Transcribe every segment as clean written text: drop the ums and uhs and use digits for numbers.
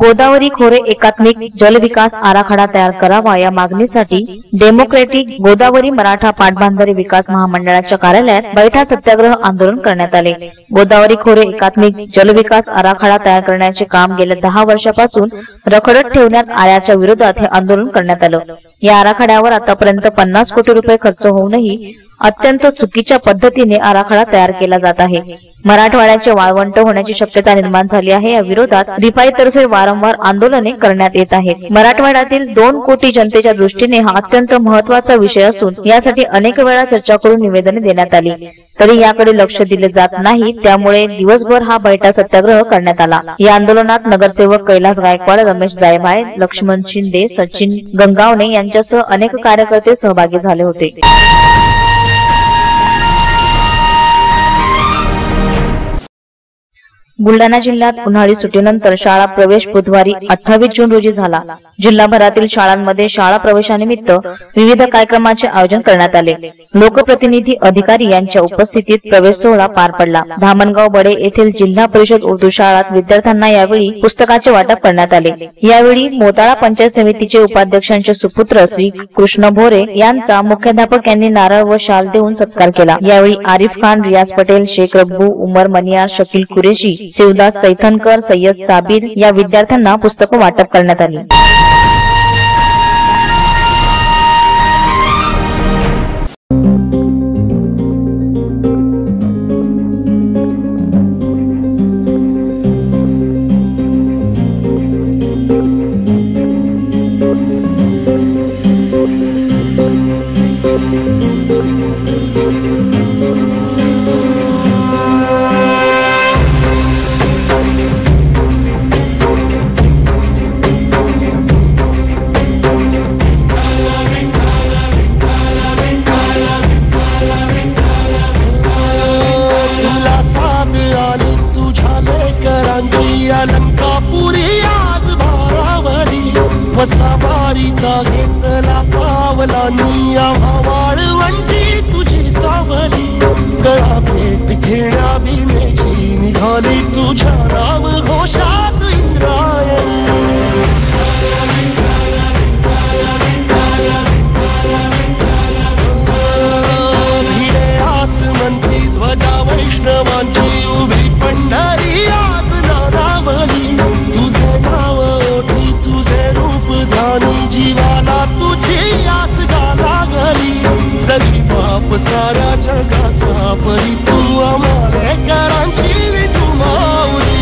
गोदावरी खोरे एकात्मिक जल विकास आराखडा तयार करावा या मागणीसाठी डेमोक्रॅटिक गोदावरी मराठा पाटबंधारे विकास महामंडळाच्या कार्यालयात बैठा सत्याग्रह आंदोलन करण्यात आले। गोदावरी खोरे एकात्मिक जल विकास आराखडा तयार करण्याचे काम गेल्या 10 वर्षापासून रखडत ठेवण्यात आल्याच्या विरोधात हे आंदोलन करण्यात आलं। या आराखड्यावर आतापर्यंत 50 कोटी रुपये खर्च होऊनही अत्यंत चुकीच्या पद्धतीने आराखडा तयार केला जात आहे। मराठवाड्याचे वाळवंट होण्याची शक्यता निर्माण झाली आहे। या विरोधात रिपाईतर्फे वारंवार आंदोलने करण्यात येत आहेत। मराठवाड्यातील 2 कोटी जनतेच्या दृष्टीने हा अत्यंत महत्त्वाचा विषय असून यासाठी अनेक वेळा चर्चा करून निवेदने देण्यात आली, तरी याकडे लक्ष दिले जात नाही। त्यामुळे दिवसभर हा बैठा सत्याग्रह करण्यात आला। या आंदोलनात नगरसेवक कैलास गायकवाड, रमेश जायभाय, लक्ष्मण शिंदे, सचिन गंगावणे यांच्यासह अनेक कार्यकर्ते सहभागी झाले होते। बुलढाणा जिल्ह्यात उन्हाळी सुट्टीनंतर शाळा प्रवेश बुधवारी 28 जून रोजी झाला। जिल्हाभरातील शाळांमध्ये शाळा प्रवेशानिमित्त विविध कार्यक्रमांचे आयोजन करण्यात आले। लोकप्रतिनिधी, अधिकारी यांच्या उपस्थितीत प्रवेश सोहळा पार पडला। धामणगाव बडे येथील जिल्हा परिषद उर्दू शाळेत विद्यार्थ्यांना यावेळी पुस्तकाचे वाटप करण्यात आले। यावेळी मोताळा पंचायत समितीचे उपाध्यक्षांचे सुपुत्र श्री कृष्ण भोरे यांचा मुख्याध्यापक यांनी नारळ व शाल देऊन सत्कार केला। यावेळी आरिफ खान, रियाज पटेल, शेख रब्बू, उमर मनियार, शकील कुरेशी, शिवदास चैतनकर, सय्यद साबिर या विद्यार्थ्यांना पुस्तक वाटप करण्यात आली। लंकापुरी आज भारावरी वसावारीचा घेतला पावला निया वाळवंटी तुझी सावली गळा भेट घेण्या बिनेची निघाली तुझ्या राम घोषात इंद्रायणी। भिडे आसमंती ध्वजा वैष्णवांची उभी पंढरी आज तुझे नाव ओठी तुझे रूप ध्यानी जीवाला तुझी आस लागली। जरी बाप साऱ्या जगाचा परी तू आमालेकरांची विठू माऊली।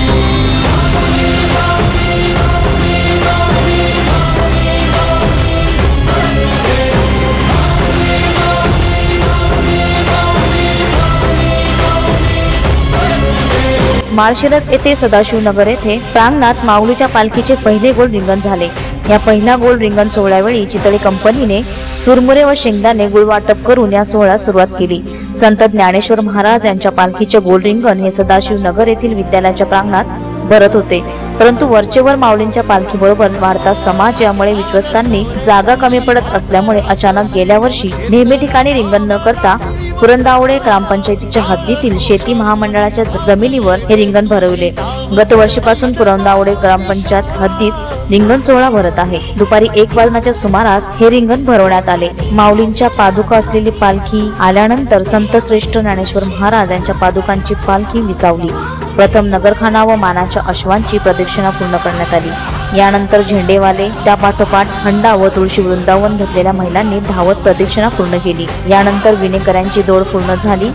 माळशिरस येथे सदाशिवनगर येथे प्रांगणात माऊलीच्या पालखीचे पहिले गोल रिंगण झाले। या पहिल्या गोल रिंगण सोहळ्यावेळी चितळे कंपनीने चुरमुरे व शेंगदाणे गुळ वाटप करून या सोहळ्यास सुरुवात केली। संत ज्ञानेश्वर महाराज यांच्या पालखीचे गोल रिंगण हे सदाशिवनगर येथील विद्यालयाच्या प्रांगणात भरत होते, परंतु वरचेवर माऊलींच्या पालखीबरोबर वाढता समाज यामुळे विश्वस्तांनी जागा कमी पडत असल्यामुळे अचानक गेल्या वर्षी नेहमी ठिकाणी रिंगण न करता पुरंदावडे ग्रामपंचायतीच्या हद्दीतील शेती महामंडळाच्या जमिनीवर हे रिंगण भरविले। गतवर्षीपासून पुरंदावडे ग्रामपंचायत हद्दीत रिंगण सोहळा भरत आहे। दुपारी 1 वाजण्याच्या सुमारास हे रिंगण भरवण्यात आले। माऊलींच्या पादुका असलेली पालखी आल्यानंतर संत श्रेष्ठ ज्ञानेश्वर महाराज यांच्या पादुकांची पालखी विसावली। प्रथम नगरखाना व मानाच्या अश्वांची प्रदक्षिणा पूर्ण करण्यात आली। यानंतर झेंडेवाले, त्यापाठोपाठ हंडा व तुळशी वृंदावन घेतलेल्या महिलांनी धावत प्रदक्षिणा पूर्ण केली। यानंतर विनेकऱ्यांची दौड पूर्ण झाली।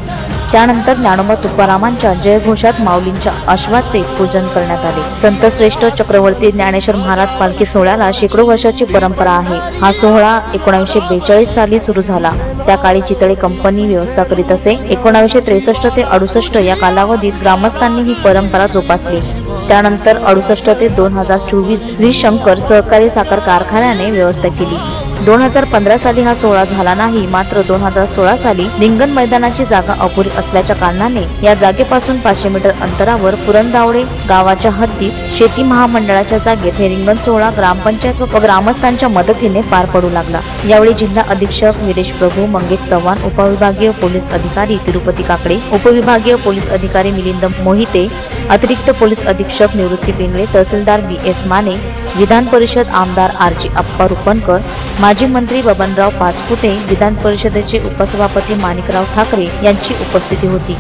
त्यानंतर ज्ञानोबा तुकारामांच्या जयघोषात माऊलींच्या अश्वाचे पूजन करण्यात आले। संत श्रेष्ठ चक्रवर्ती ज्ञानेश्वर महाराज पालखी सोहळ्याला शेकडो वर्षाची परंपरा आहे। हा सोहळा 1942 साली सुरू झाला। त्या काळी चितळे कंपनी व्यवस्था करीत असे। 1963 ते 68 या कालावधीत ग्रामस्थांनी ही परंपरा जोपासली। त्यानंतर 68 ते 2024 श्री शंकर सहकारी साखर कारखान्याने व्यवस्था केली। 2015 साली हा सोहळा झाला नाही, मात्र 2016 साली रिंगण मैदानाची जागा अपुरी असल्याच्या कारणाने या जागेपासून 500 मीटर अंतरावर पुरंदावडे गावाच्या हद्दीत शेती महामंडळाच्या जागेत हे रिंगण सोहळा ग्रामपंचायत व ग्रामस्थांच्या मदतीने पार पडू लागला। यावेळी जिल्हा अधीक्षक वीरेश प्रभू, मंगेश चव्हाण, उपविभागीय पोलीस अधिकारी तिरुपती काकडे, उपविभागीय पोलीस अधिकारी मिलिंद मोहिते, अतिरिक्त पोलीस अधीक्षक निवृत्ती पिंगळे, तहसीलदार BS माने, विधान परिषद आमदार RG अप्पा रुपनकर, माजी मंत्री बबनराव पाचपुते, विधान परिषदेचे उपसभापती माणिकराव ठाकरे यांची उपस्थिती होती।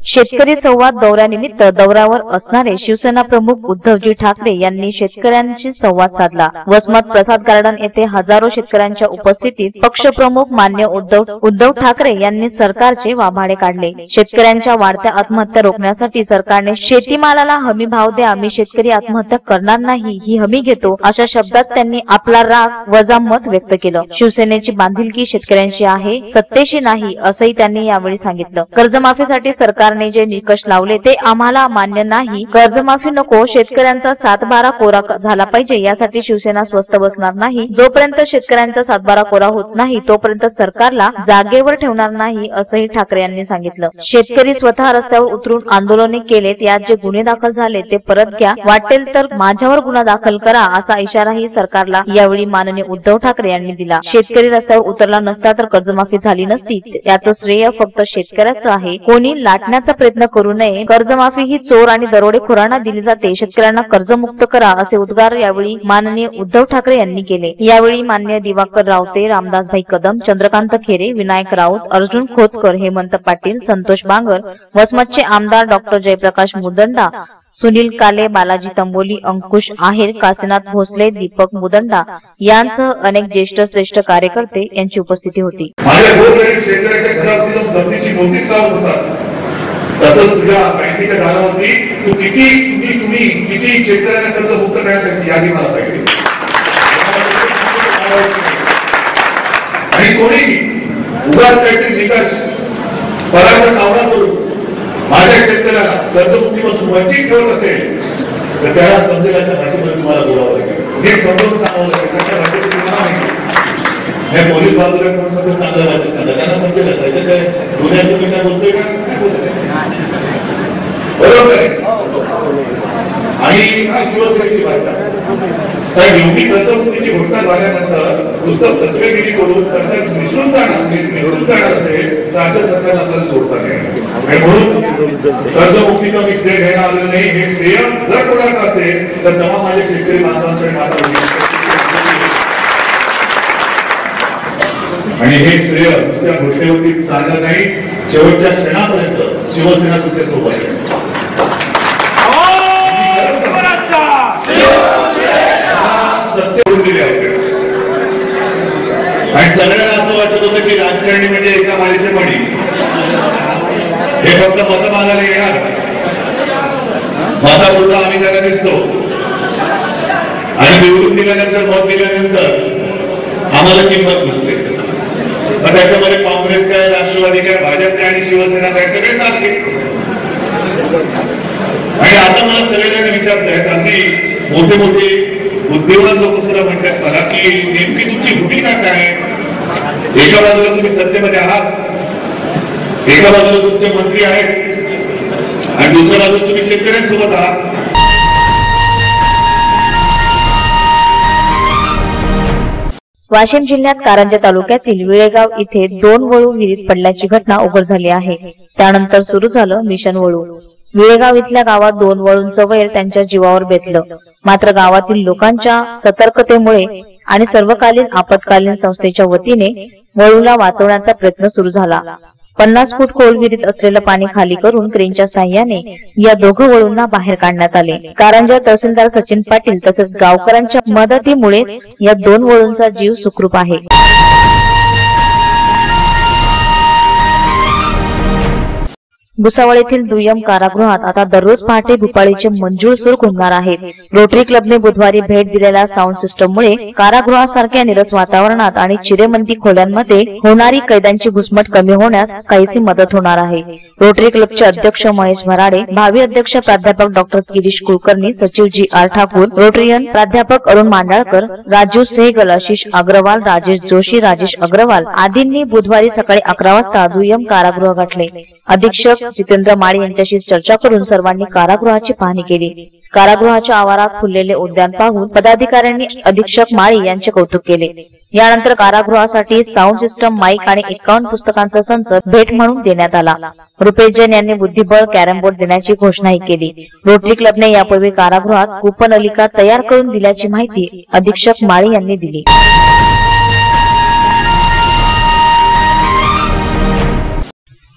शेतकरी संवाद दौऱ्यानिमित्त दौऱ्यावर असणारे शिवसेना प्रमुख उद्धवजी ठाकरे यांनी शेतकऱ्यांशी संवाद साधला। वसमत प्रसाद गार्डन येथे हजारो शेतकऱ्यांच्या उपस्थितीत पक्षप्रमुख मान्य उद्धव ठाकरे यांनी सरकारचे वाभाडे काढले। शेतकऱ्यांच्या वाढत्या आत्महत्या रोखण्यासाठी सरकारने शेतीमालाला हमी भाव द्या, मी शेतकरी आत्महत्या करणार नाही ही हमी घेतो, अशा शब्दात त्यांनी आपला राग वजा मत व्यक्त केलं। शिवसेनेची बांधिलकी शेतकऱ्यांची आहे, सत्तेशी नाही, असंही त्यांनी यावेळी सांगितलं। कर्जमाफीसाठी सरकारने जे निकष लावले ते आम्हाला मान्य नाही, कर्जमाफी नको, शेतकऱ्यांचा 7/12 कोरा झाला पाहिजे, यासाठी शिवसेना स्वस्थ बसणार नाही। जोपर्यंत शेतकऱ्यांचा 7/12 कोरा होत नाही तोपर्यंत सरकारला जागेवर ठेवणार नाही, असंही ठाकरे यांनी सांगितलं। शेतकरी स्वतः रस्त्यावर उतरून आंदोलने केलेत, यात जे गुन्हे दाखल झाले ते परत घ्या, वाटेल तर माझ्यावर गुन्हा दाखल करा, असा इशाराही सरकारला यावेळी माननीय उद्धव ठाकरे यांनी दिला। शेतकरी रस्त्यावर उतरला नसता तर कर्जमाफी झाली नसती, याचं श्रेय फक्त शेतकऱ्याचं आहे, कोणी लाटण्याचा प्रयत्न करू नये। कर्जमाफी ही चोर आणि दरोडेखोरांना दिली जाते, शेतकऱ्यांना कर्जमुक्त करा, असे उद्गार यावेळी माननीय उद्धव ठाकरे यांनी केले। यावेळी मान्य दिवाकर रावते, रामदासभाई कदम, चंद्रकांत खेरे, विनायक राऊत, अर्जुन खोतकर, हेमंत पाटील, संतोष बांगर, वसमतचे आमदार डॉ जयप्रकाश मुदंडा, सुनील काले, बालाजी तंबोली, अंकुश आहेर, काशीनाथ भोसले, दीपक मुदंडा यांसह अनेक ज्येष्ठ श्रेष्ठ कार्यकर्ते यांची उपस्थिती होती। तसंच तुझ्या बँकेच्या दारावरती तू किती शेतकऱ्यांना कर्ज मुक्त करण्याची यादी मला पाहिजे। आणि कोणी उगाच काहीतरी निकष पराचा कावडा करून माझ्या शेतकऱ्याला कर्जमुक्तीपासून वंचित ठेवत असेल तर त्याला समजेल अशा भाषेमध्ये तुम्हाला बोलावं लागेल, हे समजून सांगावं लागेल। त्याच्या भाषेत तुम्हाला माहिती हे पोलीस बाजूला म्हणून सगळं चांगलं भाषेत सांगा, त्यांना समजेल त्याच्या काय गुन्ह्यात तुम्ही काय बोलतोय का, बरोबर आहे। आणि ही शिवसेनेची भाषा, कारण योगी कर्जमुक्तीची घोषणा झाल्यानंतर नुसतं फसवेगिरी करून सरकार निसरून जाणार असेल तर अशा सरकारला आपल्याला सोडता नाही। आणि म्हणून कर्जमुक्तीचा मी श्रेय घेणं आलेलं नाही, हे श्रेय जर कोणाचं असेल तर तेव्हा माझे शेतकरी बांधवांकडे माझा, आणि हे श्रेय नुसत्या घोषणेवरती चालणार नाही, शेवटच्या क्षणापर्यंत शिवसेना तुमच्या सोबत आहे। आणि सगळ्यांना असं वाटत होतं की राजकारणी म्हणजे एका माळीचे मणी, हे फक्त मतं मागायला येणार, मता बोलता आम्ही त्याला दिसतो, आणि निवडून दिल्यानंतर मत दिल्यानंतर आम्हाला किंमत नसते. मग त्याच्यामध्ये काँग्रेस काय, राष्ट्रवादी काय, भाजप काय आणि शिवसेना काय सगळे चालते. आणि आता मला सगळेजण विचारतायत, अगदी मोठे मोठे बुद्धिमान लोक सुद्धा म्हणतात मला की नेमकी तुमची भूमिका काय. एका बाजूला तुम्ही सत्तेमध्ये आहात, एका बाजूला तुमचे मंत्री आहेत आणि दुसऱ्या बाजूला तुम्ही शेतकऱ्यांसोबत आहात. वाशिम जिल्ह्यात कारंजा तालुक्यातील विळेगाव इथे 2 वळू विहिरीत पडल्याची घटना उघड झाली आहे. त्यानंतर सुरू झालं मिशन वळू. विळेगाव इथल्या गावात 2 वळूंचं वैर त्यांच्या जीवावर बेतलं. मात्र गावातील लोकांच्या सतर्कतेमुळे आणि सर्वकालीन आपत्कालीन संस्थेच्या वतीने वळूला वाचवण्याचा प्रयत्न सुरू झाला. 50 फूट खोल विहिरीत असलेलं पाणी खाली करून क्रेनच्या साह्याने या 2 वळूंना बाहेर काढण्यात आले. कारंजा तहसीलदार सचिन पाटील तसेच गावकऱ्यांच्या मदतीमुळेच या 2 वळूंचा जीव सुखरूप आहे. भुसावळ येथील दुय्यम कारागृहात आता दररोज पहाटे भूपाळीचे मंजूळ सूर घुमणार आहेत. रोटरी क्लबने बुधवारी भेट दिलेल्या साऊंड सिस्टममुळे कारागृहासारख्या निरस वातावरणात आणि चिरेबंदी खोल्यांमध्ये होणारी कैद्यांची घुसमट कमी होण्यास काहीशी मदत होणार आहे. रोटरी क्लबचे अध्यक्ष महेश भराडे, भावी अध्यक्ष प्राध्यापक डॉक्टर गिरीश कुलकर्णी, सचिव जी.आर. ठाकूर, रोटरियन प्राध्यापक अरुण मांडाळकर, राजीव सेहगल, आशिष अग्रवाल, राजेश जोशी, राजेश अग्रवाल आदींनी बुधवारी सकाळी 11 वाजता दुय्यम कारागृह गाठले. अधीक्षक जितेंद्र माळी यांच्याशी चर्चा करून सर्वांनी कारागृहाची पाहणी केली. कारागृहाच्या आवारात फुललेले उद्यान पाहून पदाधिकाऱ्यांनी अधीक्षक माळी यांचे कौतुक केले. यानंतर कारागृहासाठी साऊंड सिस्टम, माईक आणि 51 पुस्तकांचा संच भेट म्हणून देण्यात आला. रुपेश जैन यांनी बुद्धिबळ कॅरम बोर्ड देण्याची घोषणाही केली. रोटरी क्लबने यापूर्वी कारागृहात कूपन नलिका तयार करून दिल्याची माहिती अधीक्षक माळी यांनी दिली.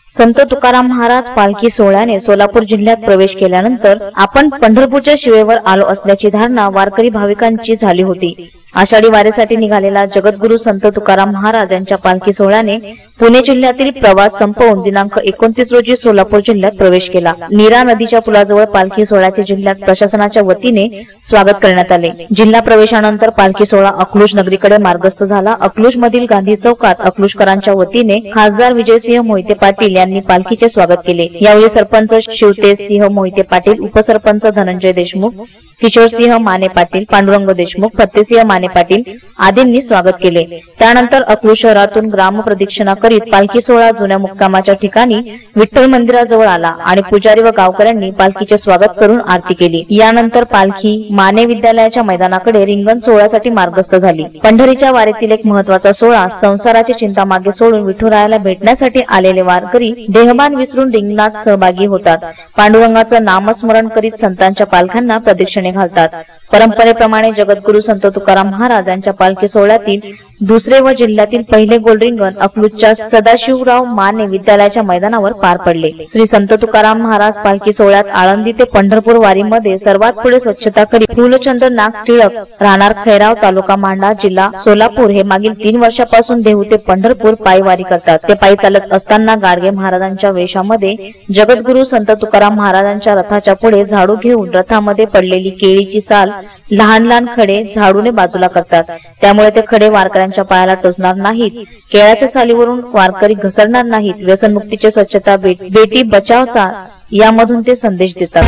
संत तुकाराम महाराज पालखी सोहळ्याने सोलापूर जिल्ह्यात प्रवेश केल्यानंतर आपण पंढरपूरच्या शिवेवर आलो असल्याची धारणा वारकरी भाविकांची झाली होती. आषाढी वारीसाठी निघालेला जगद्गुरु संत तुकाराम महाराज यांच्या पालखी सोहळ्याने पुणे जिल्ह्यातील प्रवास संपवून दिनांक 29 रोजी सोलापूर जिल्ह्यात प्रवेश केला. नीरा नदीच्या पुलाजवळ पालखी सोहळ्याचे जिल्ह्यात प्रशासनाच्या वतीने स्वागत करण्यात आले. जिल्हा प्रवेशानंतर पालखी सोहळा अकलूज नगरीकडे मार्गस्थ झाला. अकलूज मधील गांधी चौकात अकलूजकरांच्या वतीने खासदार विजयसिंह मोहिते पाटील यांनी पालखीचे स्वागत केले. यावेळी सरपंच शिवतेज सिंह मोहिते पाटील, उपसरपंच धनंजय देशमुख, किशोरसिंह माने पाटील, पांडुरंग देशमुख, फत्तेसिंह माने पाटील आदींनी स्वागत केले. त्यानंतर अकलूज शहरातून ग्राम प्रदक्षिणा करीत पालखी सोहळा जुन्या मुक्कामाच्या ठिकाणी विठ्ठल मंदिराजवळ आला आणि पुजारी व गावकऱ्यांनी पालखीचे स्वागत करून आरती केली. यानंतर पालखी माने विद्यालयाच्या मैदानाकडे रिंगण सोहळ्यासाठी मार्गस्थ झाली. पंढरीच्या वारीतील एक महत्वाचा सोहळा. संसाराची चिंता मागे सोडून विठुरायाला भेटण्यासाठी आलेले वारकरी देहभान विसरून रिंगणात सहभागी होतात. पांडुरंगाचं नामस्मरण करीत संतांच्या पालख्यांना प्रदक्षिणे घालतात. परंपरेप्रमाणे जगद्गुरु संत तुकाराम महाराज यांच्या पालखी सोहळ्यातील दुसरे व जिल्ह्यातील पहिले गोल रिंगण अकलूजच्या सदाशिवराव माने विद्यालयाच्या मैदानावर पार पडले. श्री संत तुकाराम महाराज पालखी सोहळ्यात आळंदी ते पंढरपूर वारीमध्ये सर्वात पुढे स्वच्छता करीत फुलचंद्र नाग टिळक, राहणार खैराव, तालुका मांडा, जिल्हा सोलापूर हे मागील 3 वर्षापासून देहू ते पंढरपूर पायी वारी करतात. ते पायी चालत असताना गाडगे महाराजांच्या वेशामध्ये जगद्गुरु संत तुकाराम महाराजांच्या रथाच्या पुढे झाडू घेऊन रथामध्ये पडलेली केळीची साल, लहान लहान खडे झाडूने बाजूला करतात. त्यामुळे ते खडे वारकऱ्यांच्या पायाला टोचणार नाहीत. केळाच्या सालीवरून वारकरी घसरणार नाहीत. व्यसनमुक्तीची स्वच्छता, बेटी बचावचा यामधून ते संदेश देतात.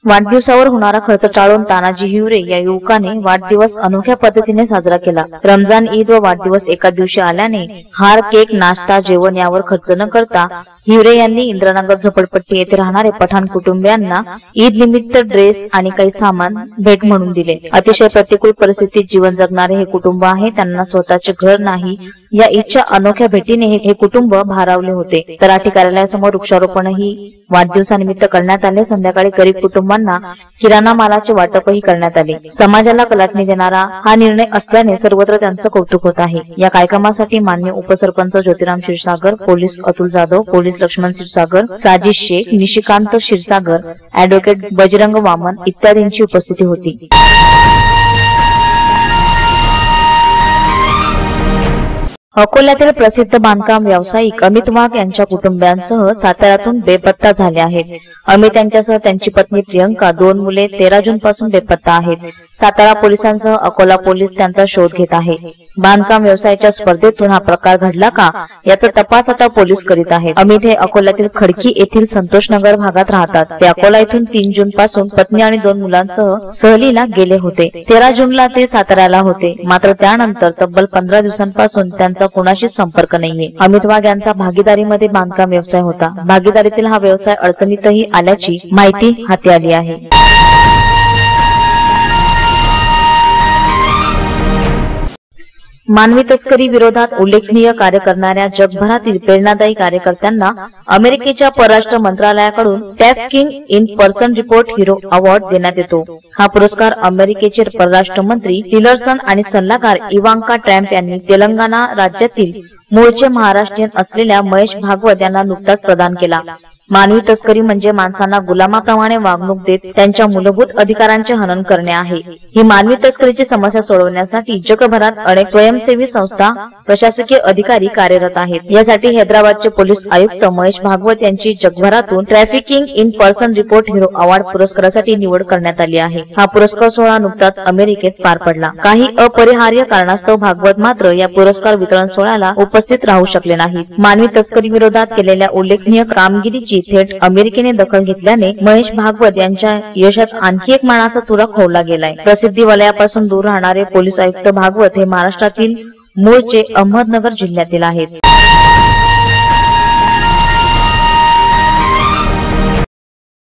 वाढदिवसावर होणारा खर्च टाळून तानाजी हिवरे या युवकाने वाढदिवस अनोख्या पद्धतीने साजरा केला। रमजान ईद व वाढदिवस एका दिवशी आल्याने हार, केक, नाश्ता, जेवण यावर खर्च न करता हिवरे यांनी इंद्रनगर झोपडपट्टी येथे राहणारे पठाण कुटुंबियांना ईद निमित्त ड्रेस आणि काही सामान भेट म्हणून दिले। अतिशय प्रतिकूल परिस्थितीत जीवन जगणारे हे कुटुंब आहे, त्यांना स्वतःचे घर नाही या ईदच्या अनोख्या भेटीने हे कुटुंब भारावले होते। तलाठी कार्यालयासमोर वृक्षारोपणही वाढदिवसानिमित्त करण्यात आले। संध्याकाळी गरीब कुटुंबांना किराणा मालाचे वाटपही करण्यात आले। समाजाला कलाटणी देणारा हा निर्णय असल्याने सर्वत्र त्यांचं कौतुक होत आहे। या कार्यक्रमासाठी मान्य उपसरपंच ज्योतिराम क्षीरसागर, पोलीस अतुल जाधव, पोलीस लक्ष्मण क्षीरसागर, साजिश शेख, निशिकांत क्षीरसागर, ऍडव्होकेट बजरंग वामन इत्यादींची उपस्थिती होती। अकोल्यातील प्रसिद्ध बांधकाम व्यावसायिक अमित वाघ यांच्या कुटुंबियांसह साताऱ्यातून बेपत्ता झाले आहेत। अमित यांच्यासह त्यांची पत्नी प्रियंका, 2 मुले 13 जून पासून बेपत्ता आहेत। सातारा पोलिसांसह अकोला पोलीस त्यांचा शोध घेत आहेत। बांधकाम व्यवसायाच्या स्पर्धेतून हा प्रकार घडला का याचा तपास आता पोलीस करीत आहेत। अमित हे अकोल्यातील खडकी येथील संतोषनगर भागात राहतात। ते अकोला येथून 3 जून पासून पत्नी आणि 2 मुलांसह सहलीला गेले होते। 13 जूनला ते साताऱ्याला होते, मात्र त्यानंतर तब्बल 15 दिवसांपासून त्यांचा कोणाशी संपर्क नाहीये। अमित वाघ यांचा भागीदारीमध्ये बांधकाम व्यवसाय होता। भागीदारीतील हा व्यवसाय अडचणीतही आल्याची माहिती हाती आली आहे। मानवी तस्करी विरोधात उल्लेखनीय कार्य करणाऱ्या जगभरातील प्रेरणादायी कार्यकर्त्यांना अमेरिकेच्या परराष्ट्र मंत्रालयाकडून trafficking in person report hero award देण्यात येतो। हा पुरस्कार अमेरिकेचे परराष्ट्र मंत्री टिलरसन आणि सल्लागार इवांका ट्रम्प यांनी तेलंगणा राज्यातील मूळचे महाराष्ट्रीयन असलेल्या महेश भागवत यांना नुकताच प्रदान केला। मानवी तस्करी म्हणजे माणसांना गुलामाप्रमाणे वागणूक देत त्यांच्या मूलभूत अधिकारांचे हनन करणे आहे। ही मानवी तस्करीची समस्या सोडवण्यासाठी जगभरात अनेक स्वयंसेवी संस्था, प्रशासकीय अधिकारी कार्यरत आहेत। यासाठी हैदराबादचे पोलीस आयुक्त महेश भागवत यांची जगभरातून trafficking in person report hero award पुरस्कारासाठी निवड करण्यात आली आहे। हा पुरस्कार सोहळा नुकताच अमेरिकेत पार पडला। काही अपरिहार्य कारणास्तव भागवत मात्र या पुरस्कार वितरण सोहळ्याला उपस्थित राहू शकले नाहीत। मानवी तस्करी विरोधात केलेल्या उल्लेखनीय कामगिरीची थेट अमेरिकेने दखल घेतल्याने महेश भागवत यांच्या यशात आणखी एक मानाचा तुरा खोवला गेलाय। प्रसिद्धी वलयापासून दूर राहणारे पोलीस आयुक्त भागवत हे महाराष्ट्रातील मूळचे अहमदनगर जिल्ह्यातील आहेत।